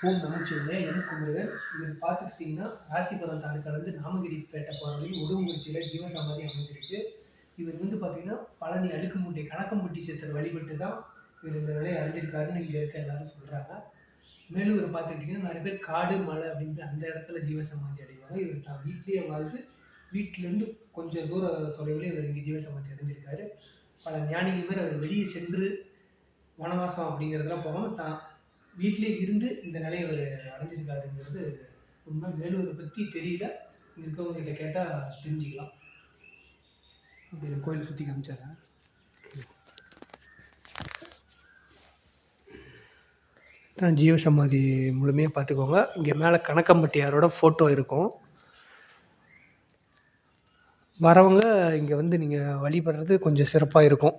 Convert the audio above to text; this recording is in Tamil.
ஓம் நமச்சிவாய. என் குமரன். இவர் பார்த்துக்கிட்டிங்கன்னா ராசிபுரம் தாலுக்காலேருந்து நாமகிரிப்பேட்டை போகிற வழி உடுங்குறிச்சியில் ஜீவசமாதி அமைஞ்சிருக்கு. இவர் பார்த்தீங்கன்னா பழனி அடுக்குமுட்டை கணக்கம்பட்டி சித்தர் வழிபட்டு தான் இவர் இந்த நிலையை அடைஞ்சிருக்காருன்னு இங்கே இருக்க எல்லாரும் சொல்கிறாங்க. மேலும் இவர் பார்த்துக்கிட்டிங்கன்னா நிறைய பேர் காடு மலை அப்படின்ட்டு அந்த இடத்துல ஜீவசமாதி அடைவாங்க. இவர் தான் வீட்லேயே வாழ்ந்து வீட்டிலேருந்து கொஞ்சம் தூர தொலைவில் இவர் இங்கே ஜீவசமாதி அடைஞ்சிருக்காரு. பல ஞானிகள் பேர் அவர் வெளியே சென்று வனவாசம் அப்படிங்கிறதெல்லாம் போகாமல் தான் வீட்டிலே இருந்து இந்த நிலையை அவர் அடைஞ்சிருக்காருங்கிறது உண்மை. மேலும் இதை பற்றி தெரியல, இங்கே இருக்கவங்ககிட்ட கேட்டால் தெரிஞ்சுக்கலாம். அப்படி கோயிலை சுற்றி காமிச்சாரேன். தான் ஜீவசமாதி முழுமையாக பார்த்துக்கோங்க. இங்கே மேலே கணக்கம்பட்டியாரோட ஃபோட்டோ இருக்கும். வரவங்க இங்கே நீங்கள் வழிபடுறது கொஞ்சம் சிறப்பாக இருக்கும்.